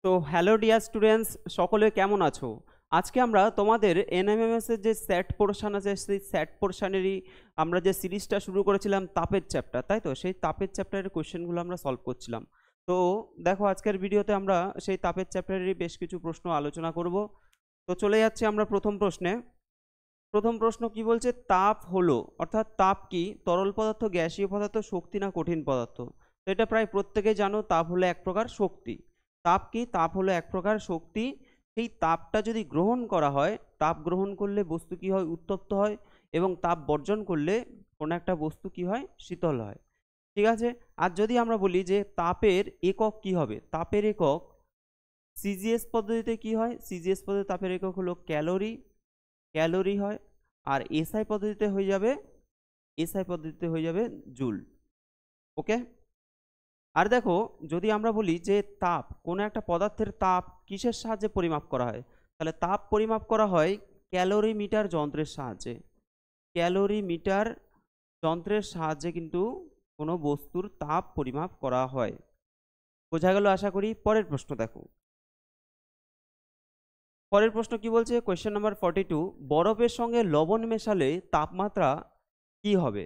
তো hello dear students, সকলে কেমন আছো? আজকে আমরা তোমাদের এনএমএমএস এর যে স্যাট পোর্শন আছে সেই স্যাট পোর্শনেরই আমরা যে সিরিজটা শুরু করেছিলাম তাপের চ্যাপ্টার, তাই তো? সেই তাপের চ্যাপ্টারের কোশ্চেনগুলো আমরা সলভ করছিলাম। তো দেখো, আজকের ভিডিওতে আমরা সেই তাপের চ্যাপ্টারেরই বেশ কিছু প্রশ্ন আলোচনা করব। তো চলে যাচ্ছি আমরা প্রথম প্রশ্নে। প্রথম প্রশ্ন কি বলছে? তাপ হলো, অর্থাৎ তাপ কি তরল পদার্থ, গ্যাসীয় পদার্থ, শক্তি না কঠিন পদার্থ? তো এটা প্রায় প্রত্যেকেই জানো, তাপ হলো এক প্রকার শক্তি। তাপ কি? তাপ হলো এক প্রকার শক্তি। সেই তাপটা যদি গ্রহণ করা হয়, তাপ গ্রহণ করলে বস্তু কি হয়? উত্তপ্ত হয়। এবং তাপ বর্জন করলে কোনো একটা বস্তু কি হয়? শীতল হয়। ঠিক আছে। আর যদি আমরা বলি যে তাপের একক কি হবে, তাপের একক সিজিএস পদ্ধতিতে কি হয়? সিজিএস পদ্ধতিতে তাপের একক হলো ক্যালোরি, ক্যালোরি হয়। আর এসআই পদ্ধতিতে হয়ে যাবে, এসআই পদ্ধতিতে হয়ে যাবে জুল। ওকে। আর দেখো, যদি আমরা বলি যে তাপ, কোনো একটা পদার্থের তাপ কিসের সাহায্যে পরিমাপ করা হয়, তাহলে তাপ পরিমাপ করা হয় ক্যালোরিমিটার যন্ত্রের সাহায্যে। ক্যালোরিমিটার যন্ত্রের সাহায্যে কিন্তু কোনো বস্তুর তাপ পরিমাপ করা হয়। বোঝা গেল আশা করি। পরের প্রশ্ন দেখো। পরের প্রশ্ন কি বলছে? কোয়েশ্চেন নাম্বার 42, বরফের সঙ্গে লবণ মেশালে তাপমাত্রা কি হবে?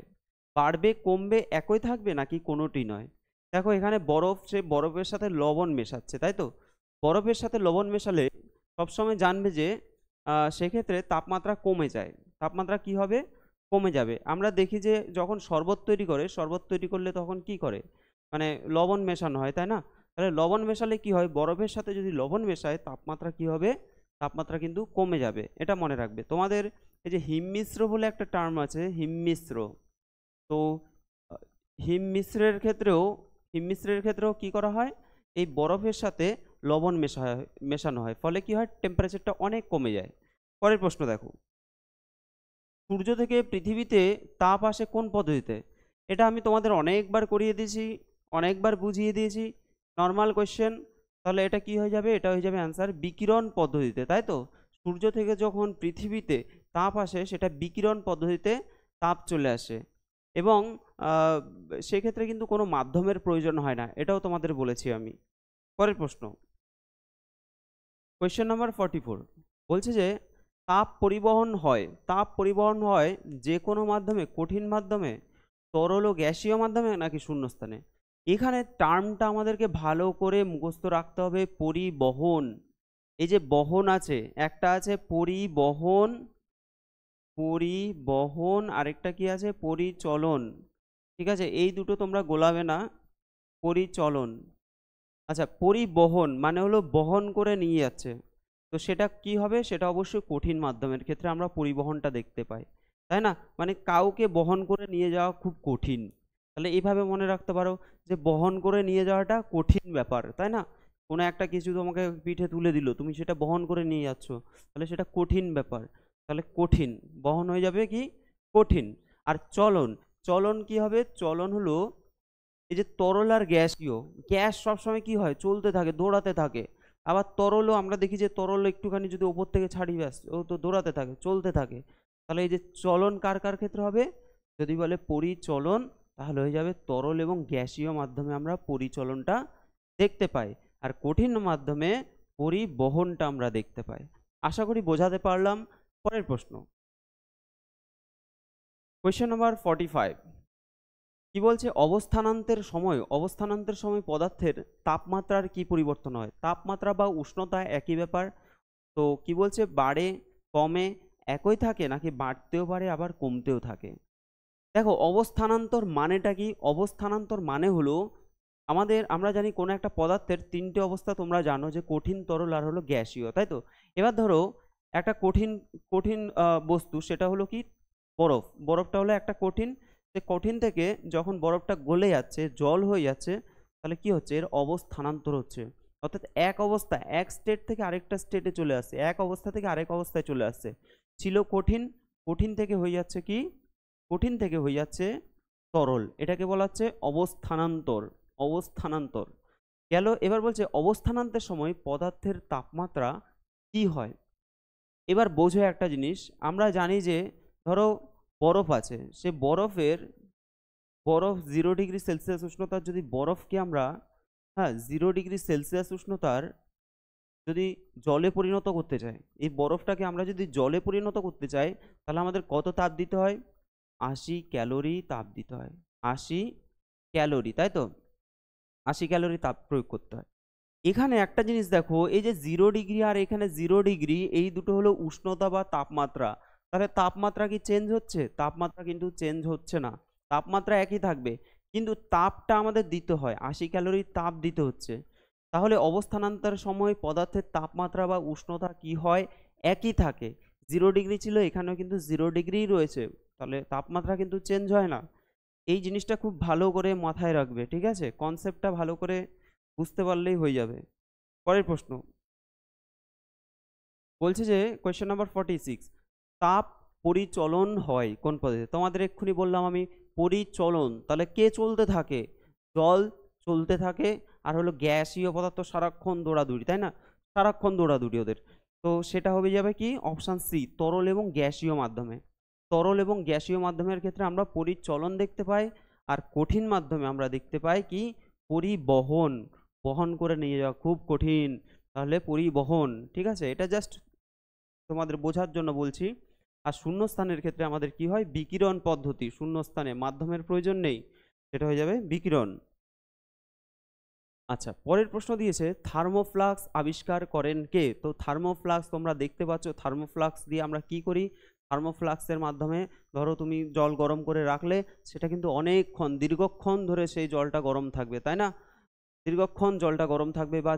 বাড়বে, কমবে, একই থাকবে নাকি কোনোটি নয়? দেখো, এখানে বরফ, সে বরফের সাথে লবণ মেশাচ্ছে, তাই তো? বরফের সাথে লবণ মেশালে সবসময় জানবে যে সেক্ষেত্রে তাপমাত্রা কমে যায়। তাপমাত্রা কি হবে? কমে যাবে। আমরা দেখি যে যখন শরবত তৈরি করে, শরবত তৈরি করলে তখন কি করে, মানে লবণ মেশানো হয়, তাই না? তাহলে লবণ মেশালে কি হয়? বরফের সাথে যদি লবণ মেশায়, তাপমাত্রা কি হবে? তাপমাত্রা কিন্তু কমে যাবে। এটা মনে রাখবে। তোমাদের এই যে হিমমিশ্র বলে একটা টার্ম আছে, হিমমিশ্র। তো আহ, হিমমিশ্রের ক্ষেত্রেও কি করা হয়? এই বরফের সাথে লবণ মেশানো হয়, ফলে কি হয়? টেম্পারেচারটা অনেক কমে যায়। পরের প্রশ্ন দেখো। সূর্য থেকে পৃথিবীতে তাপ আসে কোন পদ্ধতিতে? এটা আমি তোমাদের অনেকবার করিয়ে দিয়েছি, অনেকবার বুঝিয়ে দিয়েছি। Normal question. তাহলে এটা কি হয়ে যাবে? এটা হয়ে যাবে অ্যান্সার বিকিরণ পদ্ধতিতে, তাই তো? সূর্য থেকে যখন পৃথিবীতে তাপ আসে, সেটা বিকিরণ পদ্ধতিতে তাপ চলে আসে। এবং আহ, সেক্ষেত্রে কিন্তু কোনো মাধ্যমের প্রয়োজন হয় না, এটাও তোমাদের বলেছি আমি। পরের প্রশ্ন, কোয়েশ্চেন নাম্বার 44, বলছে যে তাপ পরিবহন হয় যে কোনো মাধ্যমে, কঠিন মাধ্যমে, তরল ও গ্যাসীয় মাধ্যমে নাকি শূন্যস্থানে? এখানে টার্মটা আমাদেরকে ভালো করে মুখস্থ রাখতে হবে, পরিবহন। এই যে বহন আছে, একটা আছে পরিবহন, পরিবহন, আরেকটা কি আছে? পরিচলন। ঠিক আছে, এই দুটো তোমরা গোলাবে না। পরিচলন। আচ্ছা, পরিবহন মানে হলো বহন করে নিয়ে যাচ্ছে। তো সেটা কি হবে? সেটা অবশ্যই কঠিন মাধ্যমের ক্ষেত্রে আমরা পরিবহনটা দেখতে পাই, তাই না? মানে কাউকে বহন করে নিয়ে যাওয়া খুব কঠিন। তাহলে এইভাবে মনে রাখতে পারো যে বহন করে নিয়ে যাওয়াটা কঠিন ব্যাপার, তাই না? কোনো একটা কিছু তোমাকে পিঠে তুলে দিল, তুমি সেটা বহন করে নিয়ে যাচ্ছ, তাহলে সেটা কঠিন ব্যাপার। তাহলে কঠিন, বহন হয়ে যাবে কি? কঠিন। আর চলন, চলন কি হবে? চলন হলো এই যে তরল আর গ্যাসীয়, গ্যাস সবসময় কি হয়? চলতে থাকে, দৌড়াতে থাকে। আবার তরলও আমরা দেখি যে তরল একটুখানি যদি ওপর থেকে ছাড়ি, ব্যাস ও তো দৌড়াতে থাকে, চলতে থাকে। তাহলে এই যে চলন কার কার ক্ষেত্রে হবে? যদি বলে পরিচলন, তাহলে হয়ে যাবে তরল এবং গ্যাসীয় মাধ্যমে আমরা পরিচলনটা দেখতে পাই। আর কঠিন মাধ্যমে পরিবহনটা আমরা দেখতে পাই। আশা করি বোঝাতে পারলাম। পরের প্রশ্ন, কোয়েশ্চেন নাম্বার 45, কি বলছে? অবস্থানান্তের সময় পদার্থের তাপমাত্রার কি পরিবর্তন হয়? তাপমাত্রা বা উষ্ণতা একই ব্যাপার। তো কি বলছে? বাড়ে, কমে, একই থাকে নাকি বাড়তেও পারে আবার কমতেও থাকে? দেখো, অবস্থানান্তর মানেটা কি? অবস্থানান্তর মানে হলো আমরা জানি কোনো একটা পদার্থের তিনটে অবস্থা, তোমরা জানো যে কঠিন, তরল আর হলো গ্যাসীয়, তাই তো? এবার ধরো একটা কঠিন কঠিন বস্তু, সেটা হলো কি? বরফ। বরফটা হলো একটা কঠিন। সে কঠিন থেকে যখন বরফটা গলে যাচ্ছে, জল হয়ে যাচ্ছে, তাহলে কি হচ্ছে? এর অবস্থানান্তর হচ্ছে। অর্থাৎ এক অবস্থা, এক স্টেট থেকে আরেকটা স্টেটে চলে আসছে, এক অবস্থা থেকে আরেক অবস্থায় চলে আসছে। ছিল কঠিন, কঠিন থেকে হয়ে যাচ্ছে কি? কঠিন থেকে হয়ে যাচ্ছে তরল। এটাকে বলা হচ্ছে অবস্থানান্তর। অবস্থানান্তর গেল। এবার বলছে অবস্থানান্তের সময় পদার্থের তাপমাত্রা কি হয়? এবার বোঝো একটা জিনিস। আমরা জানি যে ধরো বরফ আছে, সে বরফ 0 ডিগ্রি সেলসিয়াস উষ্ণতার, যদি বরফকে আমরা, হ্যাঁ, 0 ডিগ্রি সেলসিয়াস উষ্ণতার যদি জলে পরিণত করতে চাই, এই বরফটাকে আমরা যদি জলে পরিণত করতে চাই, তাহলে আমাদের কত তাপ দিতে হয়? 80 ক্যালোরি তাপ দিতে হয়। 80 ক্যালোরি, তাই তো? 80 ক্যালোরি তাপ প্রয়োগ করতে হয়। এখানে একটা জিনিস দেখো, এই যে 0 ডিগ্রি আর এখানে 0 ডিগ্রি, এই দুটো হলো উষ্ণতা বা তাপমাত্রা। তাহলে তাপমাত্রা কি চেঞ্জ হচ্ছে? তাপমাত্রা কিন্তু চেঞ্জ হচ্ছে না, তাপমাত্রা একই থাকবে, কিন্তু তাপটা আমাদের দিতে হয়, 80 ক্যালোরি তাপ দিতে হচ্ছে। তাহলে অবস্থানান্তর সময় পদার্থের তাপমাত্রা বা উষ্ণতা কি হয়? একই থাকে। 0 ডিগ্রি ছিল, এখানেও কিন্তু 0 ডিগ্রিই রয়েছে, তাহলে তাপমাত্রা কিন্তু চেঞ্জ হয় না। এই জিনিসটা খুব ভালো করে মাথায় রাখবে, ঠিক আছে? কনসেপ্টটা ভালো করে বুঝতে পারলেই হয়ে যাবে। পরের প্রশ্ন বলছে যে কোয়েশ্চেন নাম্বার 46, তাপ পরিচলন হয় কোন পদ্ধতিতে? তোমাদের এক্ষুনি বললাম আমি পরিচলন, তাহলে কে চলতে থাকে? জল চলতে থাকে, আর হলো গ্যাসীয় পদার্থ সারাক্ষণ দৌড়াদৌড়ি, তাই না? সারাক্ষণ দৌড়াদৌড়ি ওদের। তো সেটা হবে যাবে কি, অপশান সি, তরল এবং গ্যাসীয় মাধ্যমে। তরল এবং গ্যাসীয় মাধ্যমের ক্ষেত্রে আমরা পরিচলন দেখতে পাই, আর কঠিন মাধ্যমে আমরা দেখতে পাই কি, পরিবহন। বহন করে নিয়ে যাওয়া খুব কঠিন, তাহলে পরিবহন, ঠিক আছে? এটা জাস্ট তোমাদের বোঝার জন্য বলছি। আর শূন্যস্থানের ক্ষেত্রে আমাদের কি হয়? বিকিরণ পদ্ধতি। শূন্যস্থানে মাধ্যমের প্রয়োজন নেই, সেটা হয়ে যাবে বিকিরণ। আচ্ছা, পরের প্রশ্ন দিয়েছে থার্মোফ্লাক্স আবিষ্কার করেন কে? তো থার্মোফ্লাক্স তোমরা দেখতে পাচ্ছ, থার্মোফ্লাক্স দিয়ে আমরা কি করি? থার্মোফ্লাক্সের মাধ্যমে ধরো তুমি জল গরম করে রাখলে, সেটা কিন্তু অনেকক্ষণ দীর্ঘক্ষণ ধরে সেই জলটা গরম থাকবে, তাই না? দীর্ঘক্ষণ জলটা গরম থাকবে, বা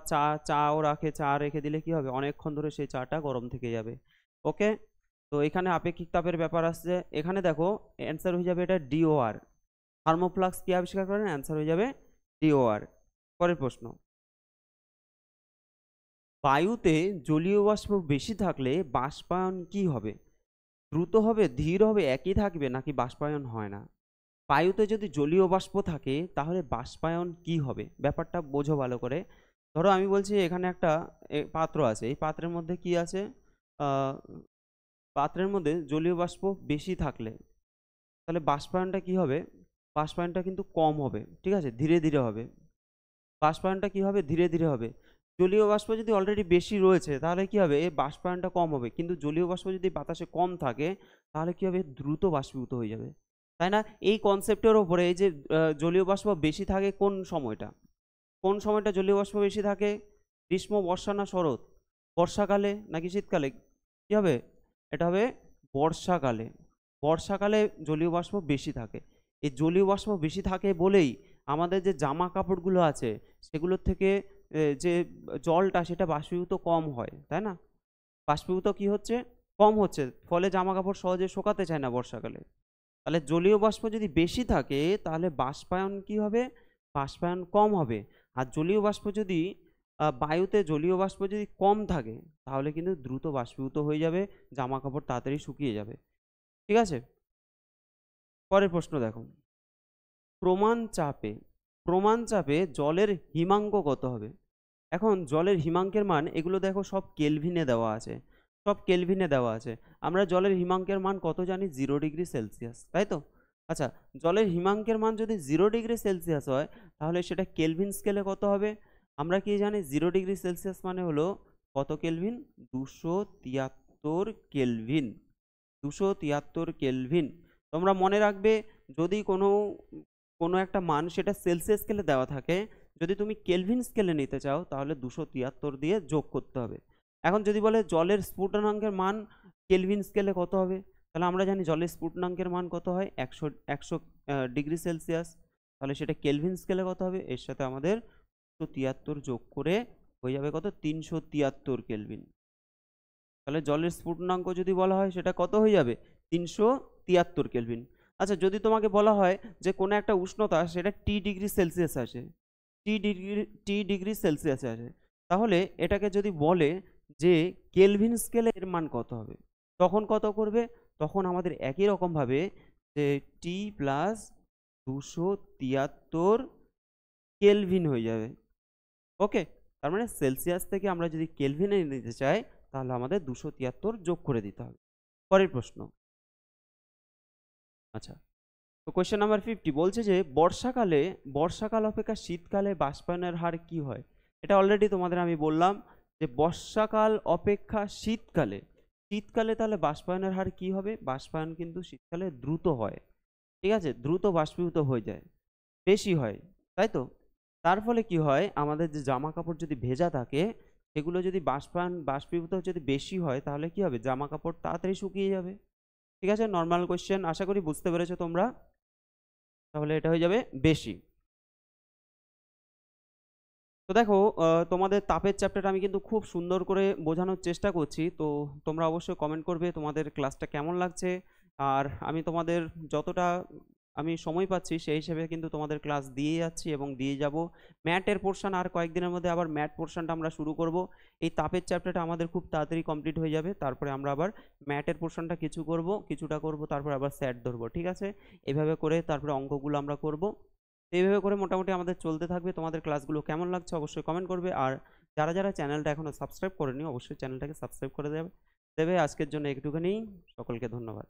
চাও রাখে, চা রেখে দিলে কি হবে? অনেকক্ষণ ধরে সেই চাটা গরম থেকে যাবে। ওকে, তো এখানে আপেক্ষিক তাপের ব্যাপার আসছে। এখানে দেখো অ্যান্সার হয়ে যাবে এটা ডিওআর। থার্মোফ্লাক্স কি আবিষ্কার করেন? অ্যান্সার হয়ে যাবে ডিওআর। পরের প্রশ্ন, বায়ুতে জলীয় বাষ্প বেশি থাকলে বাষ্পায়ন কি হবে? দ্রুত হবে, ধীর হবে, একই থাকবে, নাকি বাষ্পায়ন হয় না? বায়ুতে যদি জলীয় বাষ্প থাকে তাহলে বাষ্পায়ন কি হবে? ব্যাপারটা বোঝো ভালো করে। ধরো আমি বলছি এখানে একটা পাত্র আছে, এই পাত্রের মধ্যে কি আছে? আহ, পাত্রের মধ্যে জলীয় বাষ্প বেশি থাকলে তাহলে বাষ্পায়নটা কি হবে? বাষ্পায়নটা কিন্তু কম হবে, ঠিক আছে? ধীরে ধীরে হবে। বাষ্পায়নটা কি হবে? ধীরে ধীরে হবে। জলীয় বাষ্প যদি অলরেডি বেশি রয়েছে তাহলে কি হবে? এই বাষ্পায়নটা কম হবে, কিন্তু জলীয় বাষ্প যদি বাতাসে কম থাকে তাহলে কি হবে? দ্রুত বাষ্পীভূত হয়ে যাবে, তাই না? এই কনসেপ্টের ওপরে এই যে জলীয় বাষ্প বেশি থাকে কোন সময়টা? কোন সময়টা জলীয় বাষ্প বেশি থাকে? গ্রীষ্ম, বর্ষা না শরৎ? বর্ষাকালে নাকি শীতকালে? কি হবে? এটা হবে বর্ষাকালে। বর্ষাকালে জলীয় বাষ্প বেশি থাকে। এই জলীয় বাষ্প বেশি থাকে বলেই আমাদের যে জামা কাপড়গুলো আছে সেগুলোর থেকে যে জলটা সেটা বাষ্পীভূত কম হয়, তাই না? বাষ্পীভূত কি হচ্ছে? কম হচ্ছে, ফলে জামা কাপড় সহজে শুকাতে চায় না বর্ষাকালে। তাহলে জলীয় বাষ্প যদি বেশি থাকে তাহলে বাষ্পায়ন কি হবে? বাষ্পায়ন কম হবে। আর জলীয় বাষ্প যদি বায়ুতে জলীয় বাষ্প যদি কম থাকে তাহলে কিন্তু দ্রুত বাষ্পীভূত হয়ে যাবে, জামা কাপড় তাড়াতাড়ি শুকিয়ে যাবে, ঠিক আছে? পরের প্রশ্ন দেখো, প্রমাণ চাপে প্রমাণ চাপে জলের হিমাঙ্ক কত হবে? এখন জলের হিমাঙ্কের মান এগুলো দেখো সব কেলভিনে দেওয়া আছে, সব কেলভিনে দেওয়া আছে। আমরা জলের হিমাঙ্কের মান কত জানি? 0 ডিগ্রি সেলসিয়াস, তাই তো? আচ্ছা, জলের হিমাঙ্কের মান যদি 0 ডিগ্রি সেলসিয়াস হয় তাহলে সেটা কেলভিন স্কেলে কত হবে? আমরা কি জানি 0 ডিগ্রি সেলসিয়াস মানে হলো কত কেলভিন? 273 কেলভিন। 273 কেলভিন। তোমরা মনে রাখবে, যদি কোনো কোনো একটা মান সেটা সেলসিয়াস স্কেলে দেওয়া থাকে, যদি তুমি কেলভিন স্কেলে নিতে চাও তাহলে 273 দিয়ে যোগ করতে হবে। এখন যদি বলে জলের স্ফুটনাঙ্কের মান কেলভিন স্কেলে কত হবে, তাহলে আমরা জানি জলের স্ফুটনাঙ্কের মান কত হয়? 100 ডিগ্রি সেলসিয়াস। তাহলে সেটা কেলভিন স্কেলে কত হবে? এর সাথে আমাদের 273 যোগ করে হয়ে যাবে কত? 373 কেলভিন। তাহলে জলের স্ফুটনাঙ্ক যদি বলা হয় সেটা কত হয়ে যাবে? 373 কেলভিন। আচ্ছা, যদি তোমাকে বলা হয় যে কোনো একটা উষ্ণতা সেটা T ডিগ্রি সেলসিয়াস আছে, T ডিগ্রি সেলসিয়াসে আছে, তাহলে এটাকে যদি বলে যে কেলভিন স্কেলে এর মান কত হবে, তখন কত করবে? তখন আমাদের একই রকমভাবে যে টি প্লাস 273 কেলভিন হয়ে যাবে। ওকে, তার মানে সেলসিয়াস থেকে আমরা যদি কেলভিনে নিতে চাই তাহলে আমাদের 273 যোগ করে দিতে হবে। পরের প্রশ্ন, আচ্ছা, তো কোয়েশ্চেন নাম্বার 50 বলছে যে বর্ষাকাল অপেক্ষা শীতকালে বাষ্পায়নের হার কি হয়? এটা অলরেডি তোমাদের আমি বললাম যে বর্ষাকাল অপেক্ষা শীতকালে, শীতকালে তাহলে বাষ্পায়নের হার কি হবে? বাষ্পায়ন কিন্তু শীতকালে দ্রুত হয়, ঠিক আছে, দ্রুত বাষ্পীভূত হয়ে যায়, বেশি হয়, তাই তো? তার ফলে কি হয়, আমাদের যে জামা কাপড় যদি ভেজা থাকে সেগুলো যদি বাষ্পীভূত যদি বেশি হয় তাহলে কি হবে? জামা কাপড় তাড়াতাড়ি শুকিয়ে যাবে। ঠিক আছে, নর্মাল কোয়েশ্চেন, আশা করি বুঝতে পেরেছো তোমরা। তাহলে এটা হয়ে যাবে বেশি। তো দেখো, তোমাদের তাপের চ্যাপ্টারটা আমি কিন্তু খুব সুন্দর করে বোঝানোর চেষ্টা করছি, তো তোমরা অবশ্যই কমেন্ট করবে তোমাদের ক্লাসটা কেমন লাগছে। আর আমি তোমাদের যতটা আমি সময় পাচ্ছি সেই হিসেবে কিন্তু তোমাদের ক্লাস দিয়ে যাচ্ছি এবং দিয়ে যাব। ম্যাটের পোর্শন আর কয়েকদিনের মধ্যে আবার ম্যাট পোর্শনটা আমরা শুরু করব। এই তাপের চ্যাপ্টারটা আমাদের খুব তাড়াতাড়ি কমপ্লিট হয়ে যাবে, তারপরে আমরা আবার ম্যাটের পোর্শনটা কিছুটা করব, তারপরে আবার স্যাট ধরবো, ঠিক আছে? এভাবে করে তারপরে অঙ্কগুলো আমরা করব। এইভাবে করে মোটামুটি আমাদের চলতে থাকবে। তোমাদের ক্লাসগুলো কেমন লাগছে অবশ্যই কমেন্ট করবে। আর যারা যারা চ্যানেলটা এখনো সাবস্ক্রাইব করেনি অবশ্যই চ্যানেলটাকে সাবস্ক্রাইব করে দেবে। আজকের জন্য একটুখানি, সকলকে ধন্যবাদ।